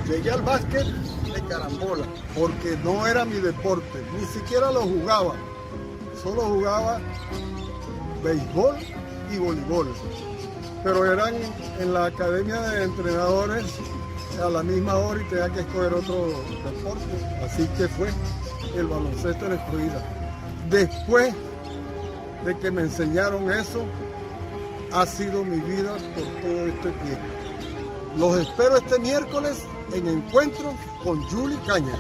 Llegué al básquet de carambola, porque no era mi deporte, ni siquiera lo jugaba. Solo jugaba béisbol y voleibol. Pero eran en la academia de entrenadores a la misma hora y tenía que escoger otro deporte. Así que fue el baloncesto en Escohida. Después de que me enseñaron eso, ha sido mi vida por todo este tiempo. Los espero este miércoles en Encuentro con Juli Caña.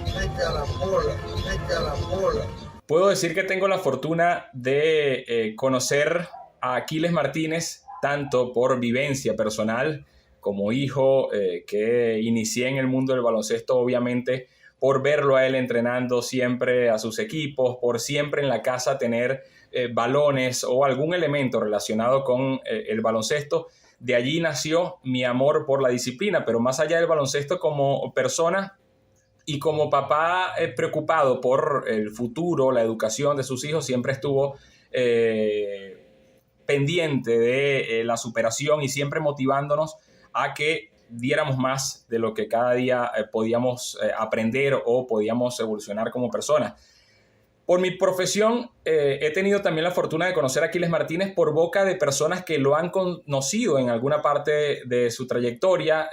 De carambola, de carambola. Puedo decir que tengo la fortuna de conocer a Aquiles Martínez, tanto por vivencia personal como hijo que inicié en el mundo del baloncesto, obviamente, por verlo a él entrenando siempre a sus equipos, por siempre en la casa tener balones o algún elemento relacionado con el baloncesto. De allí nació mi amor por la disciplina, pero más allá del baloncesto, como persona y como papá preocupado por el futuro, la educación de sus hijos, siempre estuvo pendiente de la superación y siempre motivándonos a que diéramos más de lo que cada día podíamos aprender o podíamos evolucionar como personas. Por mi profesión he tenido también la fortuna de conocer a Aquiles Martínez por boca de personas que lo han conocido en alguna parte de su trayectoria,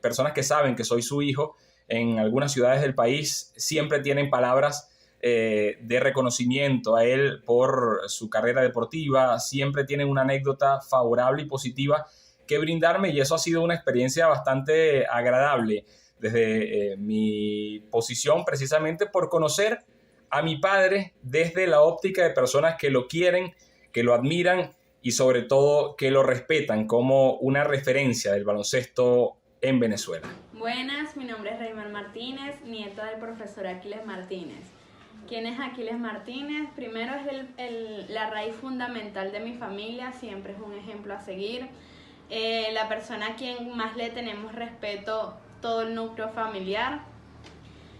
personas que saben que soy su hijo en algunas ciudades del país, siempre tienen palabras de reconocimiento a él por su carrera deportiva, siempre tienen una anécdota favorable y positiva que brindarme, y eso ha sido una experiencia bastante agradable desde mi posición, precisamente por conocer a mi padre desde la óptica de personas que lo quieren, que lo admiran y sobre todo que lo respetan como una referencia del baloncesto en Venezuela. Buenas, mi nombre es Reymar Martínez, nieta del profesor Aquiles Martínez. ¿Quién es Aquiles Martínez? Primero es la raíz fundamental de mi familia, siempre es un ejemplo a seguir. La persona a quien más le tenemos respeto, todo el núcleo familiar.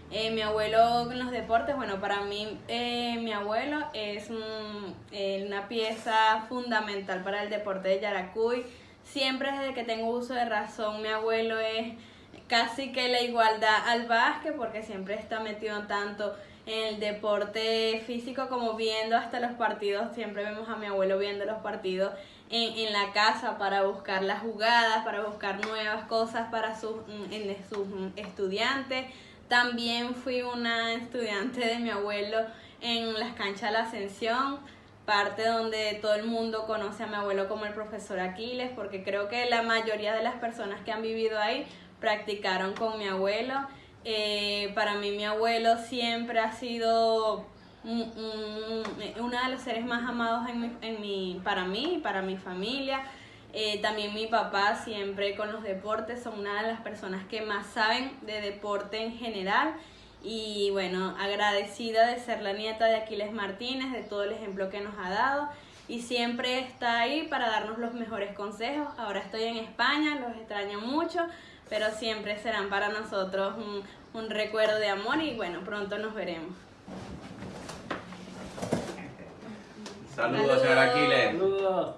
Mi abuelo en los deportes, bueno, para mí mi abuelo es una pieza fundamental para el deporte de Yaracuy. Siempre desde que tengo uso de razón, mi abuelo es casi que la igualdad al básquet, porque siempre está metido tanto en el deporte físico como viendo hasta los partidos. Siempre vemos a mi abuelo viendo los partidos en la casa para buscar las jugadas, para buscar nuevas cosas para sus estudiantes. También fui una estudiante de mi abuelo en las canchas de la Ascensión, parte donde todo el mundo conoce a mi abuelo como el profesor Aquiles, porque creo que la mayoría de las personas que han vivido ahí practicaron con mi abuelo. Para mí mi abuelo siempre ha sido uno de los seres más amados para mí y para mi familia. También mi papá, siempre con los deportes, son una de las personas que más saben de deporte en general. Y bueno, agradecida de ser la nieta de Aquiles Martínez, de todo el ejemplo que nos ha dado. Y siempre está ahí para darnos los mejores consejos. Ahora estoy en España, los extraño mucho, pero siempre serán para nosotros un recuerdo de amor y bueno, pronto nos veremos. Saludos, señor Aquiles. Saludos.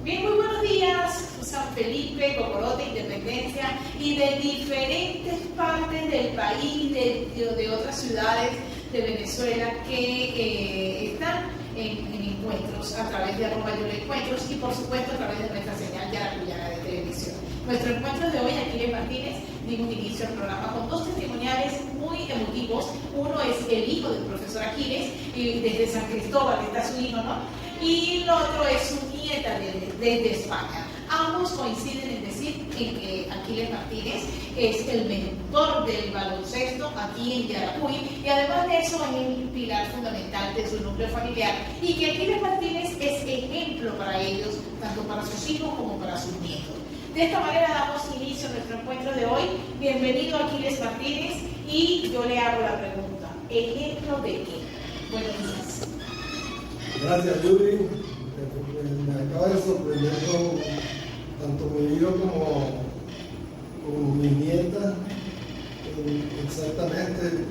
Bien, muy buenos días, San Felipe, Cocorote, Independencia y de diferentes partes del país, de otras ciudades de Venezuela que están en encuentros a través de @yolencuentros y por supuesto a través de nuestra señal yaracuyana de televisión. Nuestro encuentro de hoy, Aquiles Martínez, dimos inicio al programa con dos testimoniales muy emotivos. Uno es el hijo del profesor Aquiles, y desde San Cristóbal está su hijo, ¿no? Y el otro es su nieta desde España. Ambos coinciden en decir que Aquiles Martínez es el mentor del baloncesto aquí en Yaracuy y además de eso es un pilar fundamental de su núcleo familiar y que Aquiles Martínez es ejemplo para ellos, tanto para sus hijos como para sus nietos. De esta manera damos inicio a nuestro encuentro de hoy. Bienvenido Aquiles Martínez y yo le hago la pregunta, ¿ejemplo de qué? Buenos días. Gracias, Yuri. Me acaba de sorprender tanto mi hijo como mi nieta. Exactamente,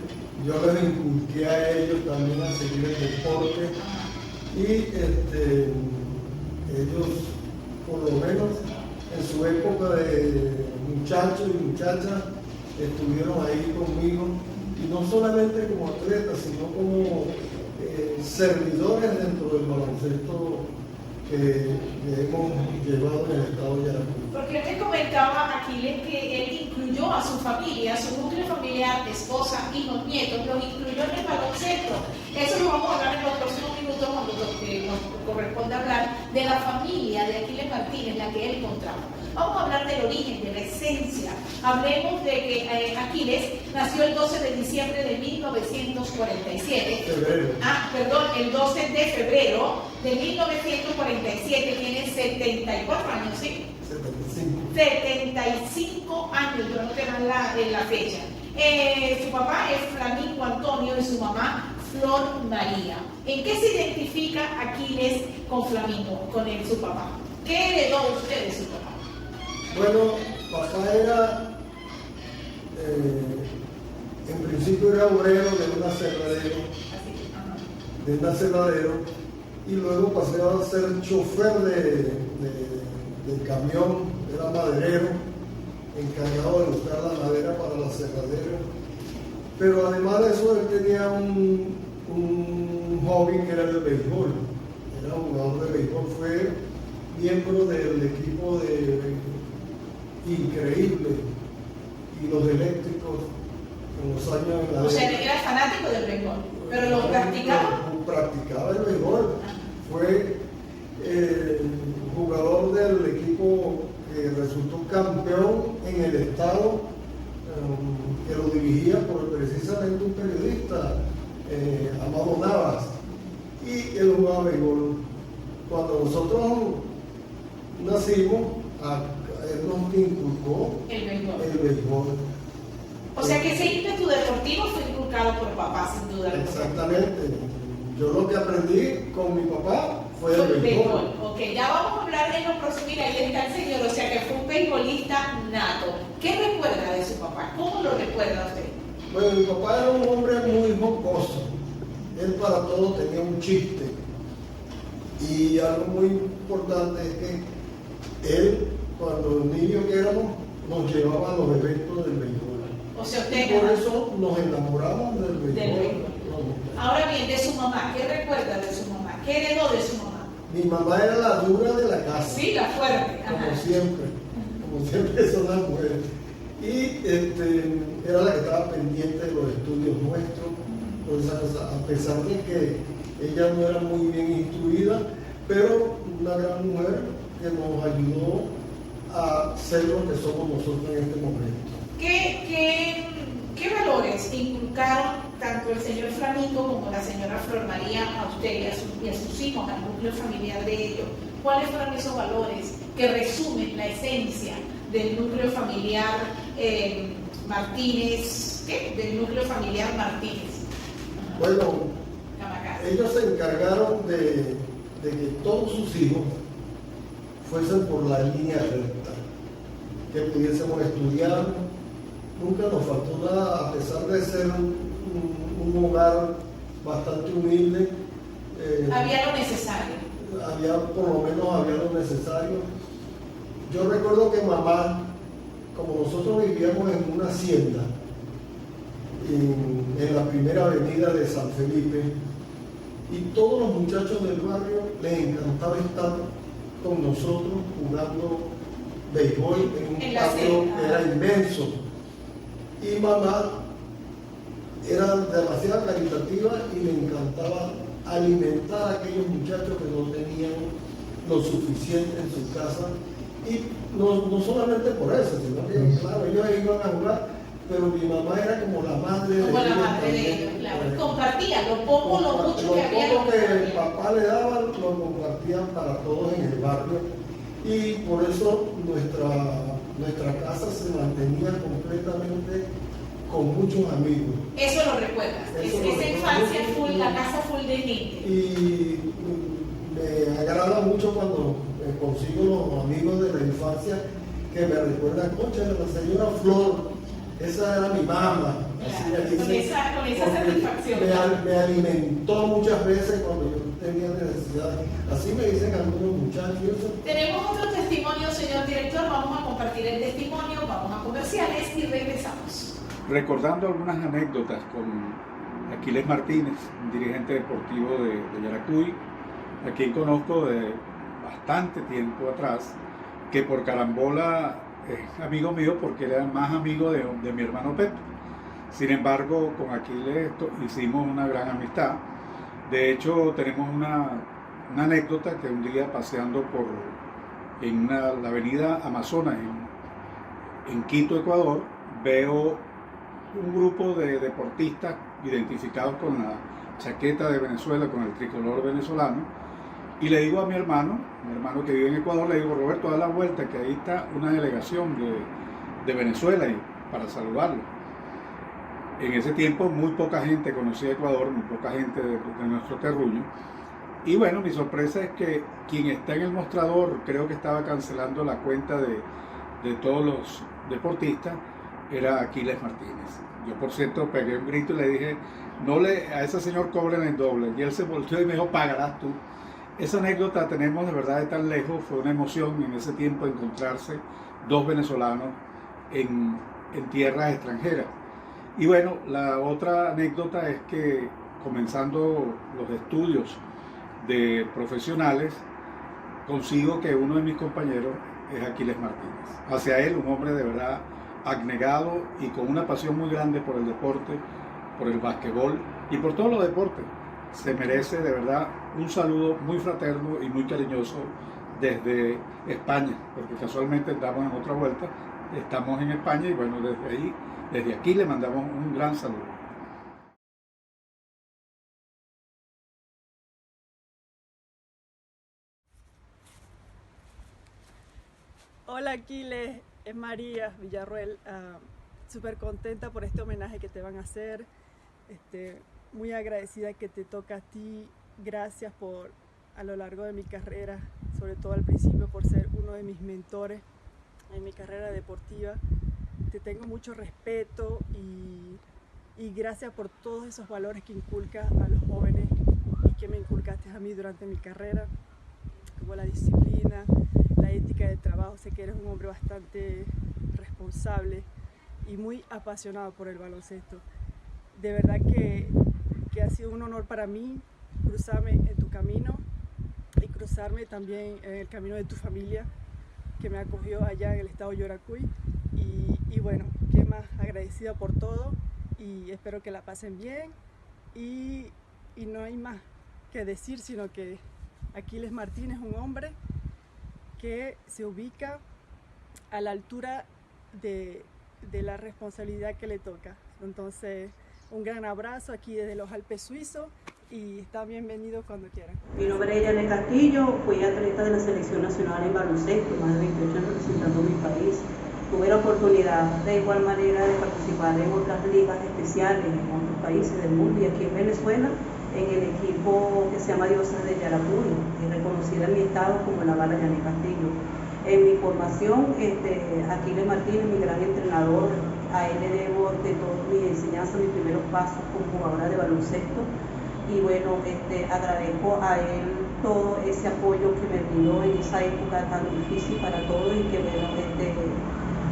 yo les inculqué a ellos también a seguir el deporte y ellos, por lo menos, en su época de muchachos y muchachas estuvieron ahí conmigo, y no solamente como atletas, sino como servidores dentro del baloncesto que hemos llevado en el estado de Yaracuy. Porque él me comentaba, Aquiles, que él incluyó a su familia, a su núcleo familiar, esposa, hijos, nietos, los incluyó en el baloncesto. Eso lo vamos a hablar en los próximos minutos cuando nos corresponde hablar de la familia de Aquiles Martínez, la que él contrajo. Vamos a hablar del origen, de la esencia. Hablemos de que Aquiles nació el 12 de diciembre de 1947. El 12 de febrero de 1947. Tiene 74 años, ¿sí? 75 años, yo no te dan la fecha. Su papá es Flamingo Antonio y su mamá Flor María. ¿En qué se identifica Aquiles con Flamingo, con su papá? ¿Qué heredó usted de su papá? Bueno, papá era, en principio era obrero de un aserradero, y luego pasé a ser chofer del camión, era maderero, encargado de buscar la madera para el aserradero. Pero además de eso, él tenía un hobby que era el béisbol, era jugador de béisbol, fue miembro del equipo increíble y los eléctricos en los años de la... O sea, era fanático del béisbol, pero lo practicaba. Practicaba el béisbol, fue jugador del equipo que resultó campeón en el estado, que lo dirigía por precisamente un periodista, Amado Navas, y él jugaba béisbol. Cuando nosotros nacimos, él nos inculcó el béisbol. O sea que ese ímpetu deportivo fue inculcado por papá, sin duda. Exactamente. Yo lo que aprendí con mi papá fue el béisbol. Ok, ya vamos a hablar en los próximos. Mira, ahí está el señor, o sea que fue un beisbolista nato. ¿Qué recuerda de su papá? ¿Cómo lo recuerda usted? Bueno, mi papá era un hombre muy jocoso. Él para todo tenía un chiste. Y algo muy importante es que él, cuando niños que éramos, nos llevaba a los eventos del béisbol. O sea, usted... Y por eso nos enamoramos del béisbol. Ahora bien, de su mamá, ¿qué recuerda de su mamá? ¿Qué heredó de su mamá? Mi mamá era la dura de la casa. Sí, la fuerte. Como siempre son las mujeres. Y era la que estaba pendiente de los estudios nuestros, a pesar de que ella no era muy bien instruida, pero una gran mujer que nos ayudó a ser lo que somos nosotros en este momento. ¿Qué valores inculcaron tanto el señor Flamingo como la señora Flor María a usted y a sus hijos, al núcleo familiar de ellos? ¿Cuáles fueron esos valores que resumen la esencia del núcleo familiar Martínez? ¿Qué? Del núcleo familiar Martínez. Bueno, ellos se encargaron de que todos sus hijos fuesen por la línea recta, que pudiésemos estudiar. Nunca nos faltó nada, a pesar de ser un hogar bastante humilde. Había lo necesario. Por lo menos había lo necesario. Yo recuerdo que mamá, como nosotros vivíamos en una hacienda, en la primera avenida de San Felipe, y todos los muchachos del barrio les encantaba estar con nosotros jugando béisbol en un patio que era inmenso. Y mamá era demasiado caritativa y le encantaba alimentar a aquellos muchachos que no tenían lo suficiente en su casa. Y no solamente por eso, sino que, claro, ellos iban a jugar, pero mi mamá era como la madre de ellos. Como la madre de ellos, claro. Compartía lo poco, lo mucho que había. Lo poco que el papá le daba, lo compartían para todos en el barrio. Y por eso nuestra casa se mantenía completamente con muchos amigos. Eso lo recuerdas. Esa infancia full, la casa full de gente. Y me agrada mucho cuando consigo los amigos de la infancia que me recuerdan, concha, la señora Flor, esa era mi mamá, Con esa satisfacción. Me alimentó muchas veces cuando yo tenía necesidad. Así me dicen algunos muchachos. Tenemos otro testimonio, señor director. Vamos a compartir el testimonio, vamos a comerciales y regresamos. Recordando algunas anécdotas con Aquiles Martínez, un dirigente deportivo de Yaracuy, a quien conozco de bastante tiempo atrás, que por carambola es amigo mío porque él era más amigo de mi hermano Pepe. Sin embargo, con Aquiles hicimos una gran amistad. De hecho, tenemos una anécdota que un día paseando en la avenida Amazonas, en Quito, Ecuador, veo un grupo de deportistas identificados con la chaqueta de Venezuela, con el tricolor venezolano, y le digo a mi hermano que vive en Ecuador, le digo: Roberto, da la vuelta, que ahí está una delegación de Venezuela, y para saludarlo. En ese tiempo muy poca gente conocía Ecuador, muy poca gente de nuestro terruño, y bueno, mi sorpresa es que quien está en el mostrador, creo que estaba cancelando la cuenta de todos los deportistas, era Aquiles Martínez. Yo, por cierto, pegué un grito y le dije: a ese señor cobren el doble, y él se volteó y me dijo: pagarás tú. Esa anécdota tenemos de verdad de tan lejos. Fue una emoción en ese tiempo encontrarse dos venezolanos en tierras extranjeras. Y bueno, la otra anécdota es que comenzando los estudios de profesionales, consigo que uno de mis compañeros es Aquiles Martínez. Hacia él, un hombre de verdad abnegado y con una pasión muy grande por el deporte, por el basquetbol y por todos los deportes. Se merece de verdad un saludo muy fraterno y muy cariñoso desde España, porque casualmente estamos en otra vuelta, estamos en España, y bueno, desde aquí le mandamos un gran saludo. Hola Aquiles, es María Villarruel, súper contenta por este homenaje que te van a hacer, muy agradecida que te toca a ti. Gracias por a lo largo de mi carrera, sobre todo al principio, por ser uno de mis mentores en mi carrera deportiva. Te tengo mucho respeto y gracias por todos esos valores que inculcas a los jóvenes y que me inculcaste a mí durante mi carrera, como la disciplina, la ética de trabajo. Sé que eres un hombre bastante responsable y muy apasionado por el baloncesto. De verdad que ha sido un honor para mí cruzarme en tu camino y cruzarme también en el camino de tu familia, que me acogió allá en el estado de Yaracuy. Y bueno, qué más, agradecida por todo, y espero que la pasen bien, y no hay más que decir, sino que Aquiles Martínez es un hombre que se ubica a la altura de la responsabilidad que le toca. Entonces, un gran abrazo aquí desde los Alpes suizos, y están bienvenidos cuando quieran. Mi nombre es Yanet Castillo, fui atleta de la Selección Nacional en baloncesto, más de 28 años representando mi país. Tuve la oportunidad de igual manera de participar en otras ligas especiales en otros países del mundo, y aquí en Venezuela en el equipo que se llama Dioses de Yaracuy, y reconocida en mi estado como la Bala Yanet Castillo. En mi formación, Aquiles Martínez, mi gran entrenador, a él le debo de toda mi enseñanza, mis primeros pasos como jugadora de baloncesto, y bueno, agradezco a él todo ese apoyo que me brindó en esa época tan difícil para todos, y que bueno,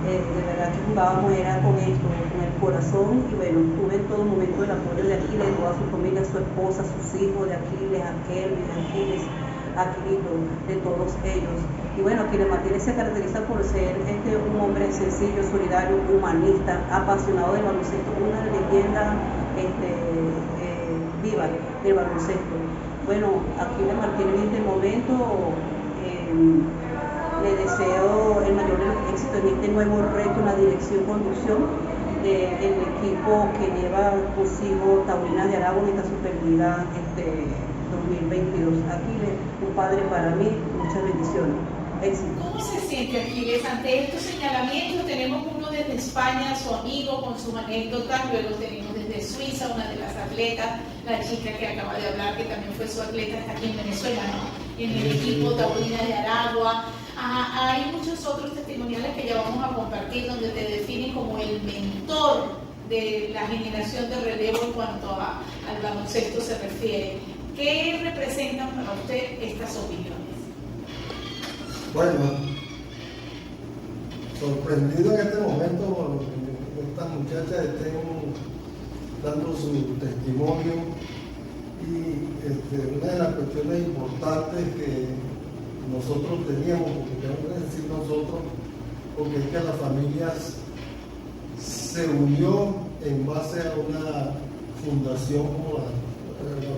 de verdad que jugábamos era con esto, con el corazón, y bueno, tuve en todo momento el apoyo de Aquiles, de toda su familia, su esposa, sus hijos, de Aquiles, Aquiles, Aquilito, de todos ellos. Y bueno, Aquiles Martínez se caracteriza por ser un hombre sencillo, solidario, humanista, apasionado del baloncesto, una leyenda viva del baloncesto. Bueno, Aquiles Martínez en este momento le deseo el mayor éxito en este nuevo reto en la dirección y conducción del equipo que lleva consigo Taurinas de Aragua en esta Superliga 2022. Aquiles, un padre para mí, muchas bendiciones. Éxito. ¿Cómo se siente Aquiles ante estos señalamientos? Tenemos uno desde España, su amigo con sus anécdotas, luego tenemos desde Suiza una de las atletas, la chica que acaba de hablar, que también fue su atleta, está aquí en Venezuela, ¿no? En el equipo Taurinas de Aragua. Hay muchos otros testimoniales que ya vamos a compartir, donde te definen como el mentor de la generación de relevo en cuanto al baloncesto se refiere. ¿Qué representan para usted estas opiniones? Bueno, sorprendido en este momento por que estas muchachas estén dando su testimonio, y una de las cuestiones importantes que nosotros teníamos, porque tengo que decir nosotros, porque es que las familias se unió en base a una fundación como la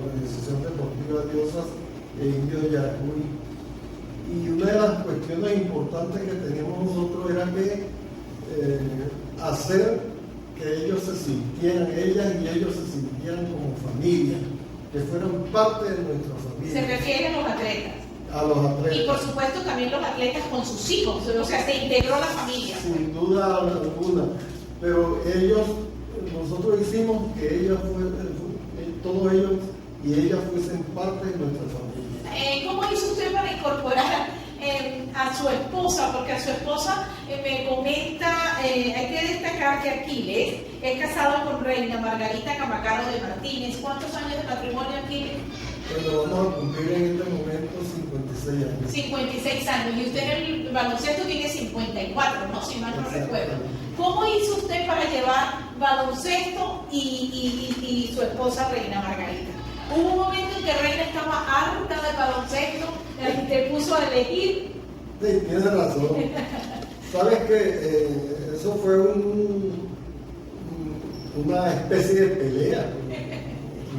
Organización Deportiva Diosas e Indios de Yaracuy. Y una de las cuestiones importantes que teníamos nosotros era que hacer que ellos se sintieran, ellas y ellos se sintieran como familia, que fueran parte de nuestra familia. Se refiere a los atletas. A los atletas. Y por supuesto también los atletas con sus hijos, o sea, se integró la familia. Sin duda alguna. Pero nosotros hicimos que ellos todos ellos y ellas fuesen parte de nuestra familia. ¿Cómo hizo usted para incorporar a su esposa? Porque a su esposa me comenta, hay que destacar que Aquiles es casado con Reina Margarita Camacaro de Martínez. ¿Cuántos años de matrimonio, Aquiles? Bueno, vamos a cumplir en este momento 56 años. 56 años. Y usted en el baloncesto tiene 54, ¿no? Si mal no recuerdo. ¿Cómo hizo usted para llevar baloncesto y su esposa Reina Margarita? Hubo un momento en que Reina estaba harta de baloncesto, te puso a elegir. Sí, tienes razón. Sabes que eso fue una especie de pelea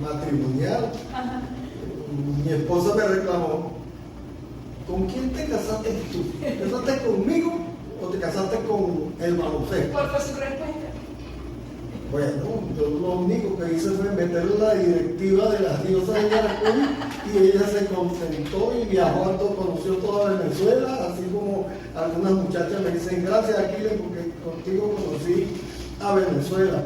matrimonial. Ajá. Mi esposa me reclamó: ¿con quién te casaste tú? ¿Te casaste conmigo o te casaste con el baloncesto? ¿Cuál fue su respuesta? Bueno, yo lo único que hice fue meter la directiva de las Diosas de Yaracuy, y ella se contentó y viajó, conoció toda Venezuela, así como algunas muchachas me dicen: gracias, Aquiles, porque contigo conocí a Venezuela.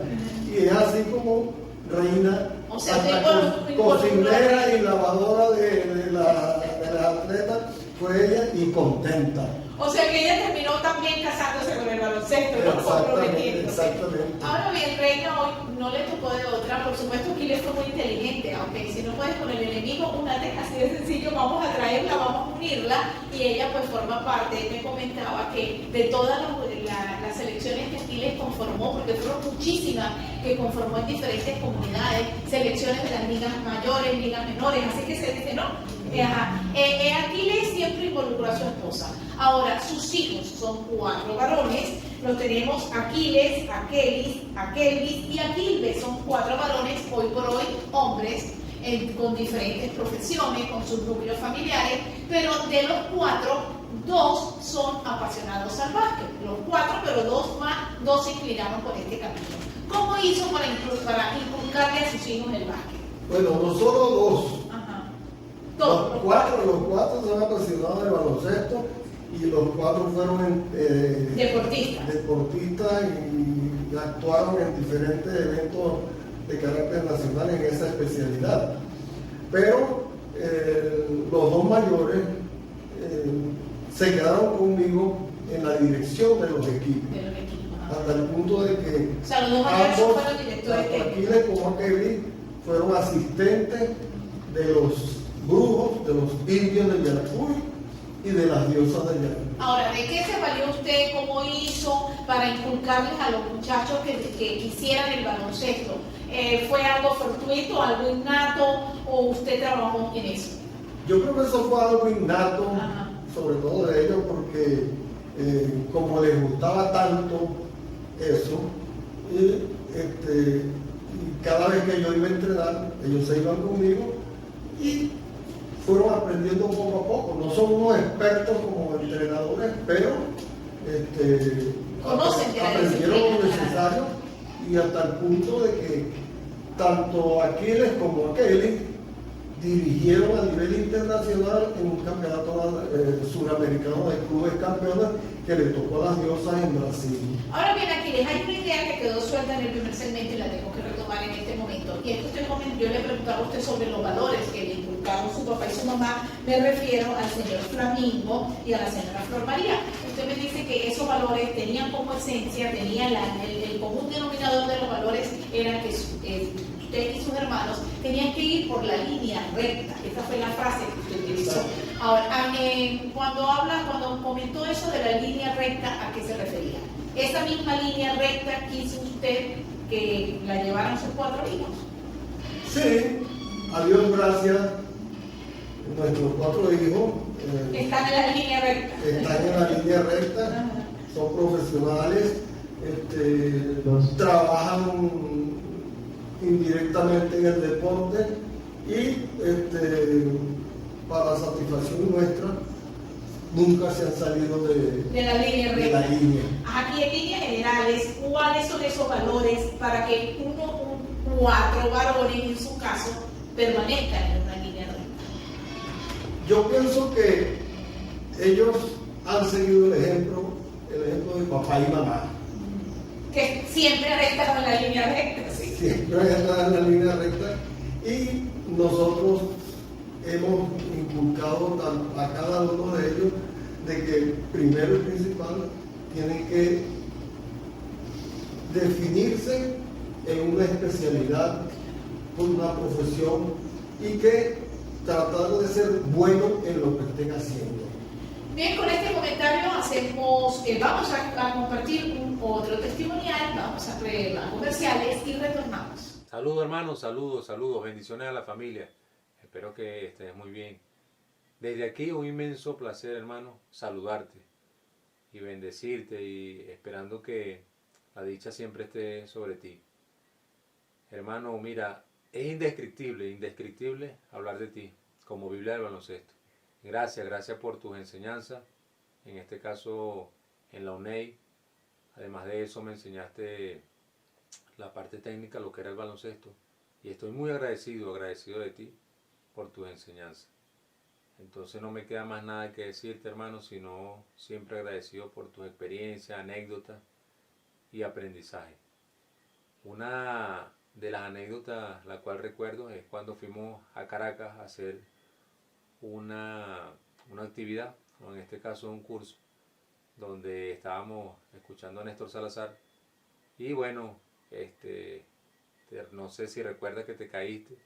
Y es así como Reina, o sea, hasta cocinera y lavadora de las atletas, fue ella, y contenta. O sea que ella terminó también casándose con el baloncesto, ¿no? Comprometiéndose. Exactamente. Ahora bien, Reina hoy no le tocó de otra. Por supuesto, Aquiles fue muy inteligente. Aunque si no puedes con el enemigo, así de sencillo, vamos a traerla, vamos a unirla. Y ella pues forma parte. Él me comentaba que de todas las selecciones que Aquiles conformó, porque fueron muchísimas que conformó en diferentes comunidades, selecciones de las ligas mayores, ligas menores, así que se dice, ¿no? Aquiles siempre involucró a su esposa. Ahora, sus hijos son 4 varones. Los tenemos Aquiles, Akelvis y Aquilves. Son 4 varones, hoy por hoy hombres, con diferentes profesiones, con sus núcleos familiares. Pero de los 4, 2 son apasionados al básquet. Los 4, pero 2 se inclinaron por este camino. ¿Cómo hizo para inculcarle a sus hijos el básquet? Bueno, no solo 2. Ajá. Los cuatro son apasionados del baloncesto, y los 4 fueron deportistas y actuaron en diferentes eventos de carácter nacional en esa especialidad. Pero los 2 mayores se quedaron conmigo en la dirección de los equipos. Hasta el punto de que o sea, los 2 mayores fueron directores técnicos. Aquiles como Akelvis fueron asistentes de los brujos, de los indios de Yaracuy y de las diosas de Yaracuy. Ahora, ¿de qué se valió usted? ¿Cómo hizo para inculcarles a los muchachos que quisieran el baloncesto? ¿Fue algo fortuito, algo innato, o usted trabajó en eso? Yo creo que eso fue algo innato. Ajá. Sobre todo de ellos, porque como les gustaba tanto eso, y cada vez que yo iba a entrenar, ellos se iban conmigo y fueron aprendiendo poco a poco. No son unos expertos como entrenadores, pero aprendieron lo necesario, y hasta el punto de que tanto Aquiles como Akelvis dirigieron a nivel internacional en un campeonato suramericano de clubes campeones que le tocó a las diosas en Brasil. Ahora bien, Aquiles, hay una idea que quedó suelta en el primer segmento y la tengo que retomar. tomar en este momento. Y esto yo le preguntaba a usted sobre los valores que le inculcaron su papá y su mamá. Me refiero al señor Flamingo y a la señora Flor María. Usted me dice que esos valores tenían como esencia, tenían el común denominador de los valores era que usted y sus hermanos tenían que ir por la línea recta. Esta fue la frase que usted utilizó. Ahora, cuando comentó eso de la línea recta, ¿a qué se refería? ¿Esa misma línea recta quiso usted que la llevaran sus 4 hijos? Sí, a Dios gracias, nuestros 4 hijos están en la línea recta. Están en la línea recta, son profesionales, trabajan indirectamente en el deporte y para satisfacción nuestra nunca se han salido de la línea recta. la línea. Aquí en líneas generales, ¿cuáles son esos valores para que 4 varones en su caso permanezcan en una línea recta? Yo pienso que ellos han seguido el ejemplo de papá y mamá. Que siempre han estado en la línea recta, sí. Siempre han estado en la línea recta y nosotros hemos inculcado a cada uno de ellos de que primero y principal tienen que definirse en una especialidad, una profesión y que tratar de ser buenos en lo que estén haciendo. Bien, con este comentario vamos a compartir otro testimonial, vamos a comerciales y retornamos. Saludos hermanos, saludos, bendiciones a la familia. Espero que estés muy bien. Desde aquí un inmenso placer, hermano, saludarte y bendecirte y esperando que la dicha siempre esté sobre ti. Hermano, mira, es indescriptible hablar de ti como Biblia del baloncesto. Gracias por tus enseñanzas, en este caso en la UNEI. Además de eso me enseñaste la parte técnica, lo que era el baloncesto. Y estoy muy agradecido de ti por tus enseñanzas. Entonces no me queda más nada que decirte, hermano, sino siempre agradecido por tus experiencias, anécdotas y aprendizaje. Una de las anécdotas la cual recuerdo es cuando fuimos a Caracas a hacer una actividad, o en este caso un curso, donde estábamos escuchando a Néstor Salazar y bueno, no sé si recuerdas que te caíste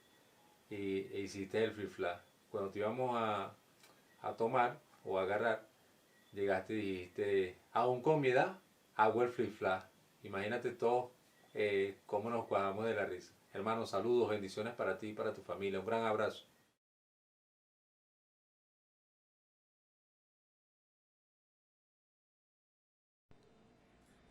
e hiciste el flip-flap. Cuando te íbamos a tomar o a agarrar, llegaste y dijiste, aún con mi edad, hago el flip-flap. Imagínate todos cómo nos cuadramos de la risa. Hermanos, saludos, bendiciones para ti y para tu familia. Un gran abrazo.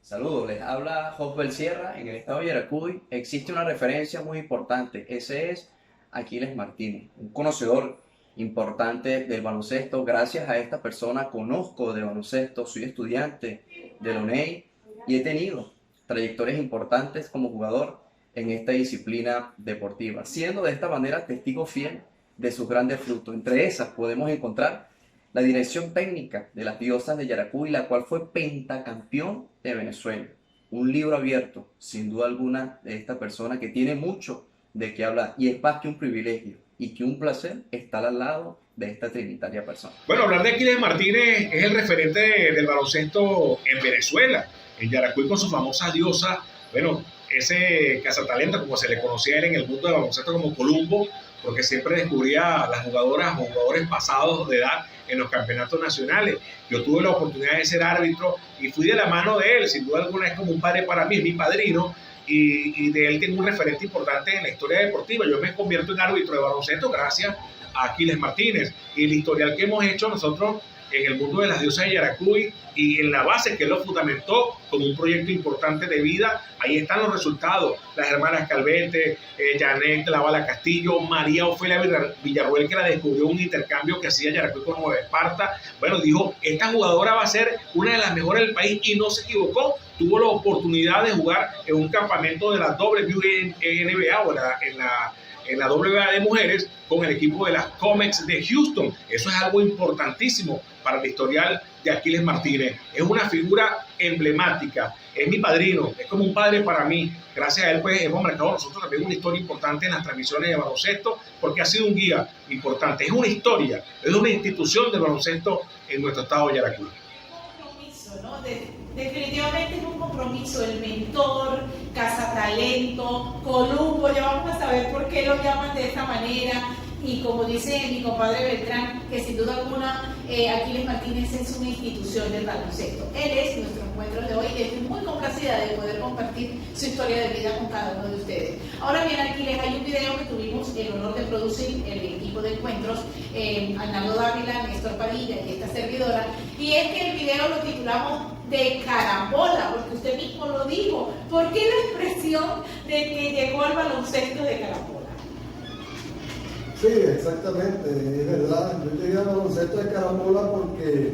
Saludos, les habla Josbel Sierra. En el estado de Yaracuy existe una referencia muy importante. Ese es Aquiles Martínez, un conocedor importante del baloncesto. Gracias a esta persona conozco de baloncesto, soy estudiante de la UNEI y he tenido trayectorias importantes como jugador en esta disciplina deportiva, siendo de esta manera testigo fiel de sus grandes frutos. Entre esas podemos encontrar la dirección técnica de las Diosas de Yaracuy, la cual fue pentacampeón de Venezuela. Un libro abierto, sin duda alguna, de esta persona que tiene mucho de qué hablar. Y es más que un privilegio y que un placer estar al lado de esta trinitaria persona. Bueno, hablar de Aquiles Martínez es el referente del baloncesto en Venezuela. En Yaracuy con su famosa diosa, bueno, ese cazatalento, como se le conocía en el mundo del baloncesto como Columbo, porque siempre descubría a las jugadoras o jugadores pasados de edad en los campeonatos nacionales. Yo tuve la oportunidad de ser árbitro y fui de la mano de él, sin duda alguna es como un padre para mí, es mi padrino, y de él tengo un referente importante en la historia deportiva. Yo me convierto en árbitro de baloncesto gracias a Aquiles Martínez y el historial que hemos hecho nosotros en el mundo de las diosas de Yaracuy y en la base que él lo fundamentó como un proyecto importante de vida. Ahí están los resultados, las hermanas Calvete, Janet Lavala Castillo, María Ofelia Villarruel, que la descubrió un intercambio que hacía Yaracuy con Nueva Esparta. Bueno, dijo, esta jugadora va a ser una de las mejores del país y no se equivocó. Tuvo la oportunidad de jugar en un campamento de la WNBA o en la WA de mujeres con el equipo de las Comets de Houston. Eso es algo importantísimo para el historial de Aquiles Martínez. Es una figura emblemática, es mi padrino, es como un padre para mí. Gracias a él pues hemos marcado nosotros también una historia importante en las transmisiones de baloncesto, porque ha sido un guía importante. Es una historia, es una institución del baloncesto en nuestro estado de Yaracuy. Compromiso, ¿no? Definitivamente es un compromiso, el mentor, cazatalento, Columbo, ya vamos a saber por qué lo llaman de esta manera. Y como dice mi compadre Beltrán, que sin duda alguna Aquiles Martínez es una institución del baloncesto. Él es nuestro encuentro de hoy y estoy muy complacida de poder compartir su historia de vida con cada uno de ustedes. Ahora bien, Aquiles, hay un video que tuvimos el honor de producir el equipo de encuentros, Arnaldo Dávila, Néstor Padilla y esta servidora, y es que el video lo titulamos de carambola, porque usted mismo lo dijo. ¿Por qué la expresión de que llegó al baloncesto de carambola? Sí, exactamente, es verdad. Yo llegué al baloncesto de carambola porque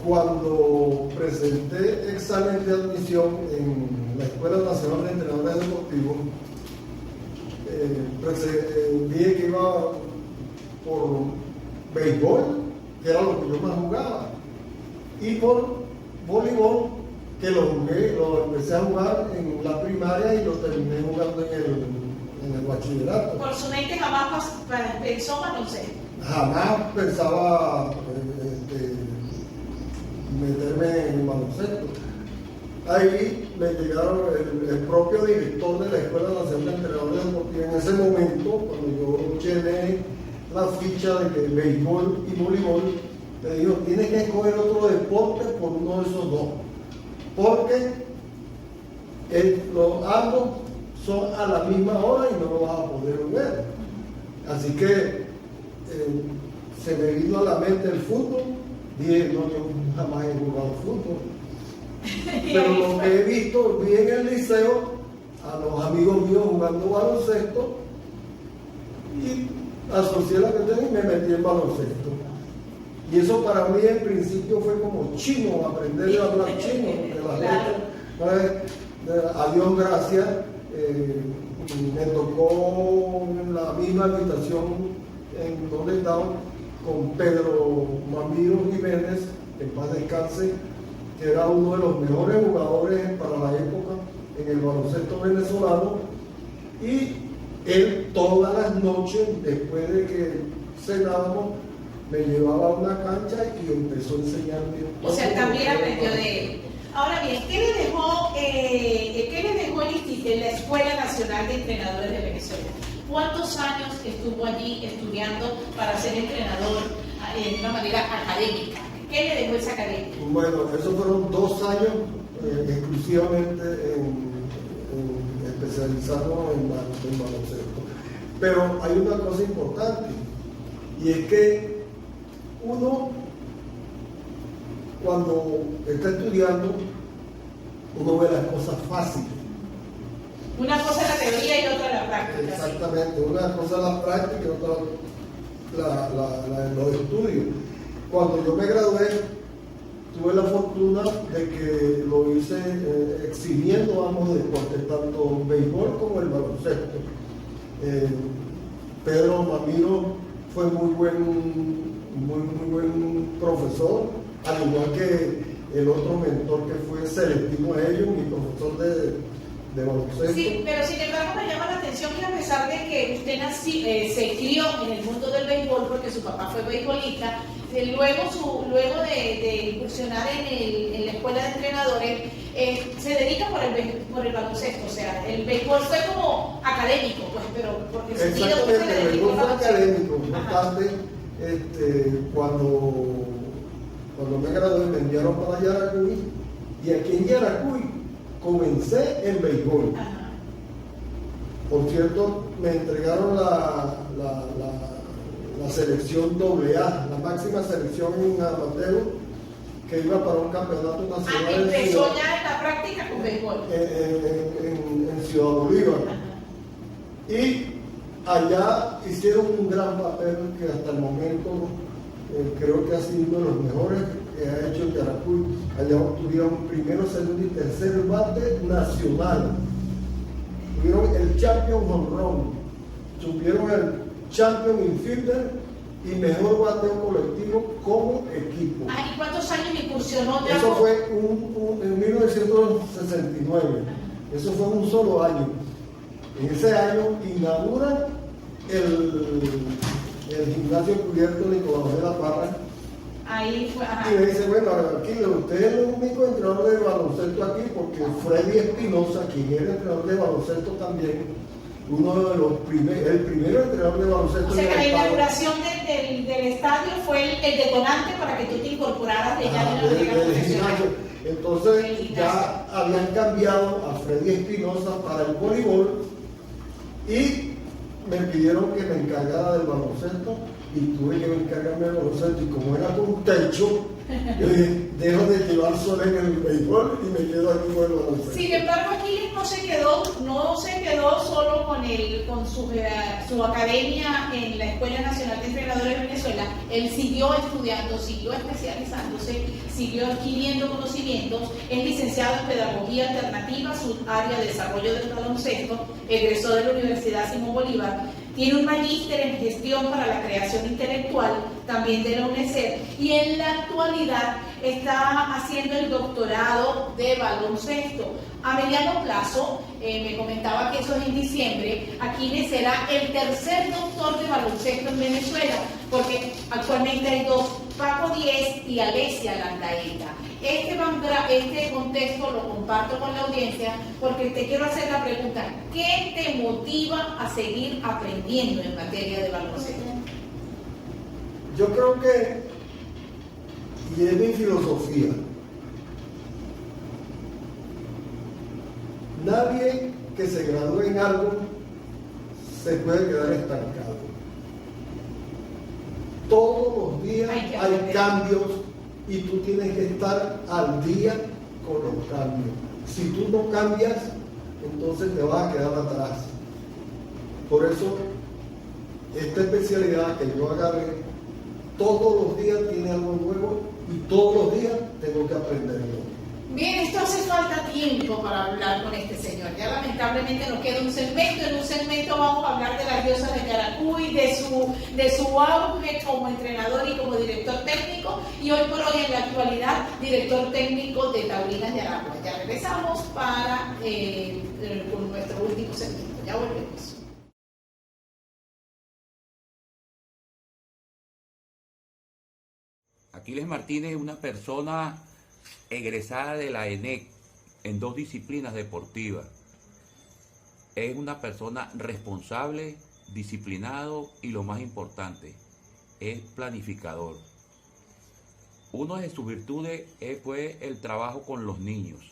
cuando presenté examen de admisión en la Escuela Nacional de Entrenadores Deportivos, dije que iba por béisbol, que era lo que yo más jugaba, y por voleibol, que lo empecé a jugar en la primaria y lo terminé jugando en el bachillerato. Por su mente jamás pensó baloncesto. Jamás pensaba meterme en el baloncesto. Ahí me llegaron el propio director de la Escuela Nacional de Entrenadores Deportivos en ese momento, cuando yo llené la ficha de que béisbol y voleibol, me dijo, tienes que escoger otro deporte por uno de esos dos, porque ambos son a la misma hora y no lo vas a poder ver. Así que se me vino a la mente el fútbol. Dije, no, yo jamás he jugado fútbol. Pero lo que he visto, vi en el liceo a los amigos míos jugando baloncesto y asocié la cuestión y me metí en baloncesto. Y eso para mí en principio fue como chino, aprender a hablar chino, porque las letras, a Dios gracias, me tocó en la misma habitación en donde estaba con Pedro Mamiro Jiménez, en paz descanse, que era uno de los mejores jugadores para la época en el baloncesto venezolano, y él todas las noches, después de que cenábamos, me llevaba a una cancha y empezó a enseñarme. O sea, también aprendió de él. Ahora bien, ¿qué le dejó la Escuela Nacional de Entrenadores de Venezuela? ¿Cuántos años estuvo allí estudiando para ser entrenador de una manera académica? ¿Qué le dejó esa academia? Bueno, esos fueron 2 años exclusivamente especializarnos en baloncesto. Pero hay una cosa importante, y es que uno, cuando está estudiando, uno ve las cosas fáciles. Una cosa es la teoría y otra la práctica. Exactamente, una cosa es la práctica y otra los estudios. Cuando yo me gradué, tuve la fortuna de que lo hice exhibiendo ambos deportes, tanto el béisbol como el baloncesto. Pedro Mamiro fue muy buen profesor, al igual que el otro mentor que fue selectivo a ellos, mi profesor de baloncesto. Sí, pero sin embargo me llama la atención que a pesar de que usted se crió en el mundo del béisbol porque su papá fue beisbolista, luego de incursionar en la escuela de entrenadores, se dedica por el baloncesto. O sea, el béisbol fue como académico, pues, pero porque su vida usted se el dedicó béisbol al fue baloncesto. académico. No obstante, cuando me gradué me enviaron para Yaracuy, y aquí en Yaracuy comencé en béisbol. Por cierto, me entregaron la selección AA, la máxima selección en amateur, que iba para un campeonato nacional. Empezó ya en la práctica con béisbol. En Ciudad Bolívar. Y allá hicieron un gran papel que hasta el momento creo que ha sido uno de los mejores que ha hecho Yaracuy. Allá obtuvieron primero, segundo y tercer bate nacional. Tuvieron el champion home run tuvieron el Champion Infielder y mejor bateo colectivo como equipo. Ah, ¿y cuántos años incursionó? Eso fue en 1969. Eso fue un solo año. En ese año inauguran el gimnasio cubierto Nicolás de la Parra. Ahí fue. Ajá. Y me dice, bueno, aquí usted es el único entrenador de baloncesto aquí, porque Freddy Espinosa, quien era entrenador de baloncesto también, uno de los el primer entrenador de baloncesto. O sea que la inauguración del estadio fue el detonante para que tú te incorporaras de ya de la liga profesional. Entonces ya habían cambiado a Freddy Espinosa para el voleibol y me pidieron que me encargara del baloncesto y tuve que encargarme del baloncesto, y como era con techo, yo dije, dejo de llevar sol en el béisbol y me quedo aquí con el baloncesto. Sin embargo, Aquiles no se quedó solo con su academia en la Escuela Nacional de Entrenadores de Venezuela. Él siguió estudiando, siguió especializándose, siguió adquiriendo conocimientos. Es licenciado en Pedagogía Alternativa, su área de desarrollo del baloncesto, egresó de la Universidad Simón Bolívar. Tiene un magíster en gestión para la creación intelectual, también de la UNESER, y en la actualidad está haciendo el doctorado de baloncesto. A mediano plazo, me comentaba que eso es en diciembre, Aquiles será el tercer doctor de baloncesto en Venezuela, porque actualmente hay dos, Paco Díez y Alesia Landaeta. Este contexto lo comparto con la audiencia porque te quiero hacer la pregunta: ¿qué te motiva a seguir aprendiendo en materia de baloncesto? Yo creo que, y es mi filosofía, nadie que se gradúe en algo se puede quedar estancado. Todos los días hay cambios y tú tienes que estar al día con los cambios. Si tú no cambias, entonces te vas a quedar atrás. Por eso, esta especialidad que yo agarré, todos los días tiene algo nuevo y todos los días tengo que aprenderlo. Bien, esto hace falta tiempo para hablar con este señor. Ya lamentablemente nos queda un segmento. En un segmento vamos a hablar de las diosas de Yaracuy, de su auge como entrenador y como director técnico, y hoy por hoy en la actualidad director técnico de Taurinas Yaracuy. Ya regresamos con nuestro último segmento. Ya volvemos. Aquiles Martínez es una persona egresada de la ENEC en 2 disciplinas deportivas. Es una persona responsable, disciplinado y, lo más importante, es planificador. Una de sus virtudes fue el trabajo con los niños.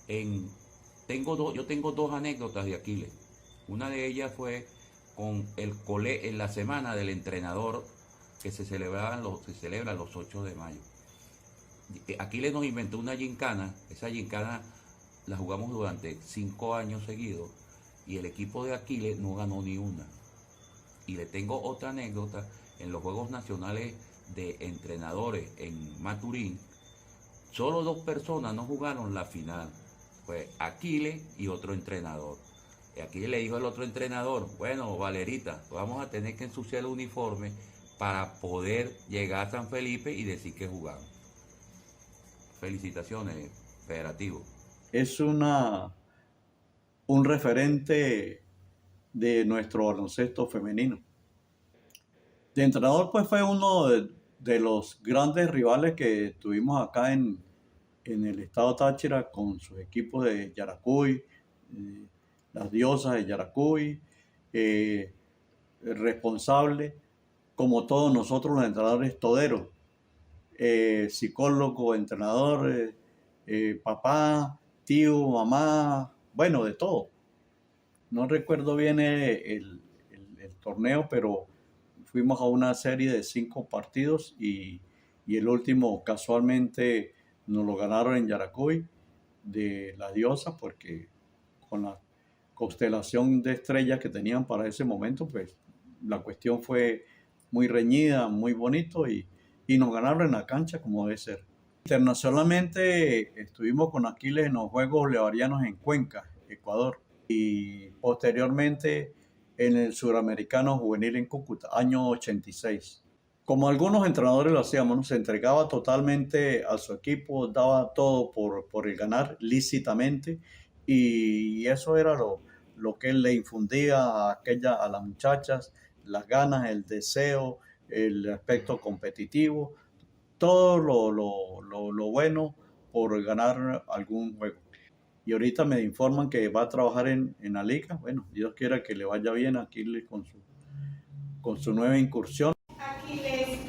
Yo tengo 2 anécdotas de Aquiles. Una de ellas fue con en la semana del entrenador que se celebra los 8 de mayo. Aquiles nos inventó una gincana. Esa gincana la jugamos durante 5 años seguidos y el equipo de Aquiles no ganó ni una. Y le tengo otra anécdota: en los Juegos Nacionales de Entrenadores en Maturín, solo 2 personas no jugaron la final. Fue Aquiles y otro entrenador. Y Aquiles le dijo al otro entrenador: bueno, Valerita, vamos a tener que ensuciar el uniforme para poder llegar a San Felipe y decir que jugamos. Felicitaciones, Federativo. Es un referente de nuestro baloncesto femenino. De entrenador, pues fue uno de los grandes rivales que tuvimos acá en el estado Táchira, con sus equipos de Yaracuy, las diosas de Yaracuy, responsable, como todos nosotros los entrenadores toderos. Psicólogo, entrenador, papá, tío, mamá, bueno, de todo. No recuerdo bien el torneo, pero fuimos a una serie de 5 partidos y el último casualmente nos lo ganaron en Yaracuy de las diosas, porque con la constelación de estrellas que tenían para ese momento, pues la cuestión fue muy reñida, muy bonito y nos ganaron en la cancha como debe ser. Internacionalmente estuvimos con Aquiles en los Juegos Bolivarianos en Cuenca, Ecuador, y posteriormente en el Suramericano Juvenil en Cúcuta, año 86. Como algunos entrenadores lo hacíamos, ¿no? Se entregaba totalmente a su equipo, daba todo por el ganar lícitamente, y eso era lo que él le infundía a las muchachas, las ganas, el deseo, el aspecto competitivo, todo lo bueno por ganar algún juego. Y ahorita me informan que va a trabajar en la liga. Bueno, Dios quiera que le vaya bien a Aquiles con su nueva incursión. Aquiles,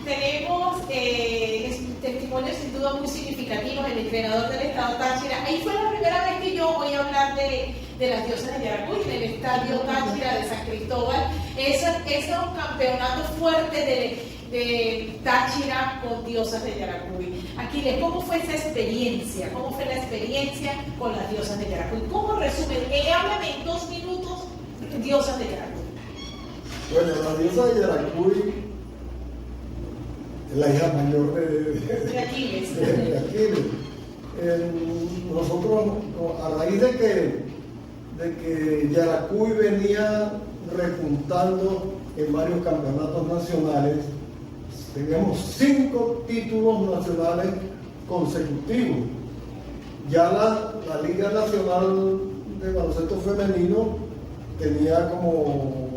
tenemos testimonios sin duda muy significativos. El entrenador del Estado Táchira, ahí fue la primera vez que yo voy a hablar de las diosas de Yaracuy, en el Estadio Táchira de San Cristóbal. Es un campeonato fuerte de Táchira con diosas de Yaracuy. Aquiles, ¿cómo fue esa experiencia? ¿Cómo fue la experiencia con las diosas de Yaracuy? ¿Cómo resumen? Háblame en 2 minutos, diosas de Yaracuy. Bueno, la diosa de Yaracuy es la hija mayor de Aquiles. De Aquiles. Nosotros, a raíz de que Yaracuy venía repuntando en varios campeonatos nacionales, teníamos 5 títulos nacionales consecutivos. Ya la Liga Nacional de Baloncesto Femenino tenía como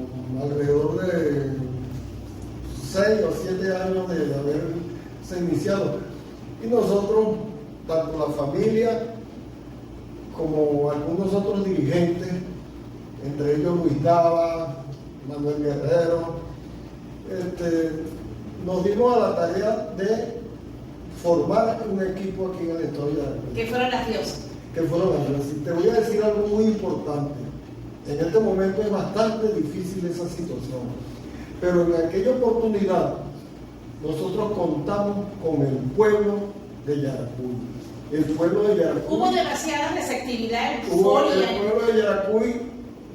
alrededor de 6 o 7 años de haberse iniciado. Y nosotros, tanto la familia como algunos otros dirigentes, entre ellos Luis Dava, Manuel Guerrero, nos dimos a la tarea de formar un equipo aquí en el Estado de Yaracuy. ¿Qué fueron las diosas? Que fueron las diosas. Y te voy a decir algo muy importante. En este momento es bastante difícil esa situación, pero en aquella oportunidad nosotros contamos con el pueblo de Yaracuy. El pueblo de Yaracuy. Hubo demasiada receptividad, El pueblo de Yaracuy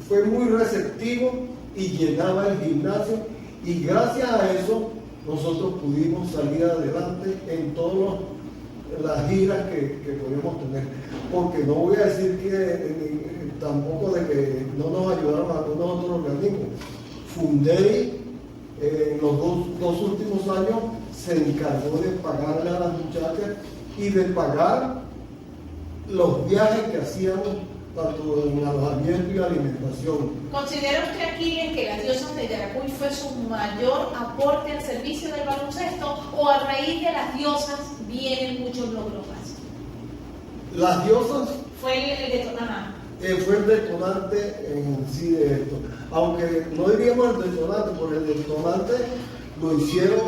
fue muy receptivo y llenaba el gimnasio, y gracias a eso nosotros pudimos salir adelante en todas las giras que podíamos tener. Porque no voy a decir que tampoco de que no nos ayudaron algunos otros organismos. Fundey en los dos últimos años se encargó de pagarle a las muchachas y de pagar los viajes que hacíamos, tanto en alojamiento y alimentación. ¿Considera usted, Aquiles, que las diosas de Yaracuy fue su mayor aporte al servicio del baloncesto, o a raíz de las diosas vienen muchos logros más? Las diosas fue el detonante. Fue el detonante en sí de esto. Aunque no diríamos el detonante, porque el detonante lo hicieron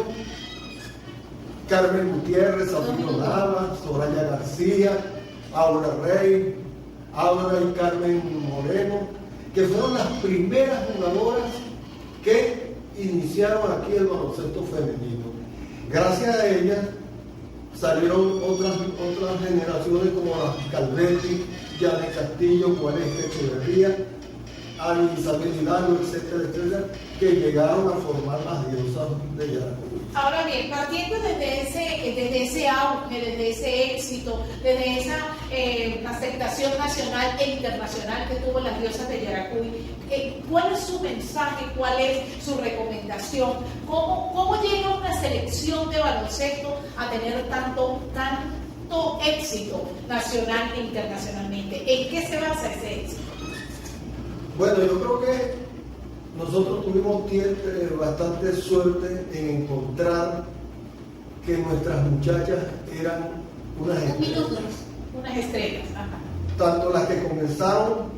Carmen Gutiérrez, Zafiro Nava, Soraya García, Aura Rey, Aura y Carmen Moreno, que fueron las primeras jugadoras que iniciaron aquí el baloncesto femenino. Gracias a ellas salieron otras generaciones como las Calvetti, Janet Castillo, Juárez Echeverría, Ani Isabel Hidalgo, etcétera, etcétera, que llegaron a formar las diosas de Yaracuy. Ahora bien, partiendo desde ese auge, desde ese éxito, desde esa aceptación nacional e internacional que tuvo las diosas de Yaracuy, ¿cuál es su mensaje? ¿Cuál es su recomendación? ¿Cómo llega una selección de baloncesto a tener tanto éxito nacional e internacionalmente? ¿En qué se basa ese éxito? Bueno, yo creo que nosotros tuvimos bastante suerte en encontrar que nuestras muchachas eran unas estrellas. Unas estrellas, ajá. Tanto las que comenzaron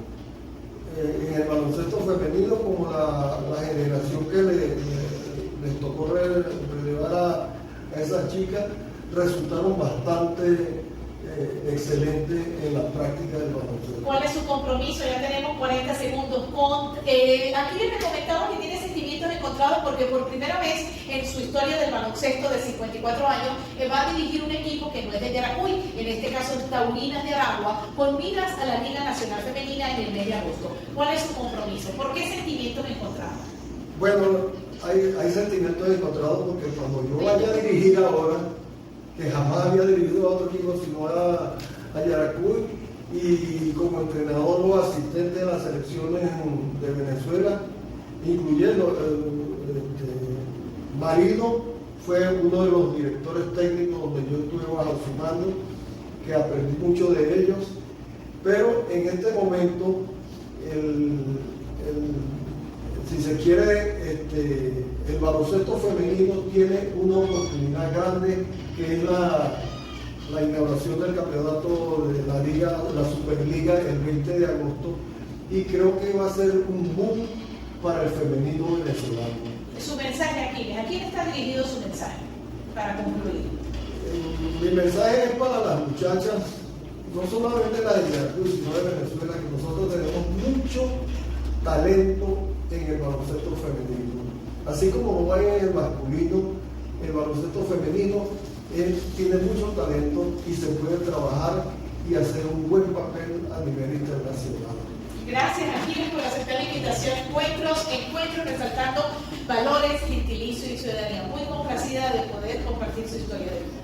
en el baloncesto femenino como la generación que les tocó relevar a esas chicas, resultaron bastante excelentes en la práctica del baloncesto. ¿Cuál es su compromiso? Ya tenemos 40 segundos. Aquí les comentaba que tiene sentimientos encontrados porque por primera vez en su historia del baloncesto de 54 años va a dirigir un equipo que no es de Yaracuy, en este caso Taurinas de Aragua, con miras a la Liga Nacional Femenina en el mes de agosto. ¿Cuál es su compromiso? ¿Por qué sentimientos encontrados? Bueno, hay sentimientos encontrados porque cuando yo vaya a dirigir ahora, que jamás había dirigido a otro equipo sino a Yaracuy, y como entrenador o asistente de las selecciones de Venezuela, incluyendo Marino, fue uno de los directores técnicos donde yo estuve bajo su mando, que aprendí mucho de ellos, pero en este momento, si se quiere, el baloncesto femenino tiene una oportunidad grande, que es la inauguración del campeonato de la Liga, la Superliga, el 20 de agosto, y creo que va a ser un boom para el femenino venezolano. Su mensaje, Aquiles, ¿a quién está dirigido su mensaje? Para concluir. Mi mensaje es para las muchachas, no solamente las de Yaracuy, sino de Venezuela, que nosotros tenemos mucho talento en el baloncesto femenino. Así como no hay en el masculino, el baloncesto femenino tiene mucho talento y se puede trabajar y hacer un buen papel a nivel internacional. Gracias, Aquiles, por aceptar la invitación. Encuentros resaltando valores, gentilicio y ciudadanía. Muy complacida de poder compartir su historia de vida.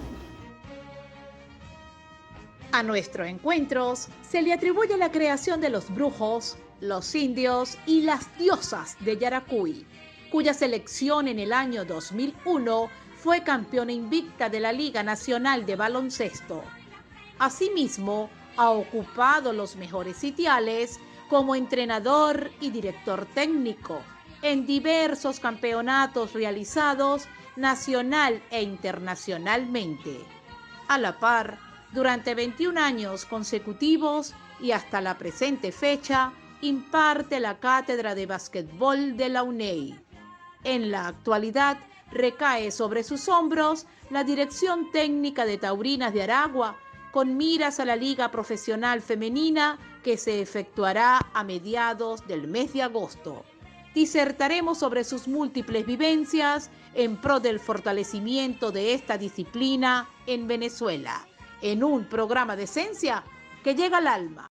A nuestros encuentros se le atribuye la creación de los brujos, los indios y las diosas de Yaracuy, cuya selección en el año 2001 fue campeona invicta de la Liga Nacional de Baloncesto. Asimismo, ha ocupado los mejores sitiales como entrenador y director técnico en diversos campeonatos realizados nacional e internacionalmente. A la par, durante 21 años consecutivos y hasta la presente fecha, imparte la cátedra de básquetbol de la UNEI. En la actualidad, recae sobre sus hombros la dirección técnica de Taurinas de Aragua, con miras a la Liga Profesional Femenina que se efectuará a mediados del mes de agosto. Disertaremos sobre sus múltiples vivencias en pro del fortalecimiento de esta disciplina en Venezuela, en un programa de esencia que llega al alma.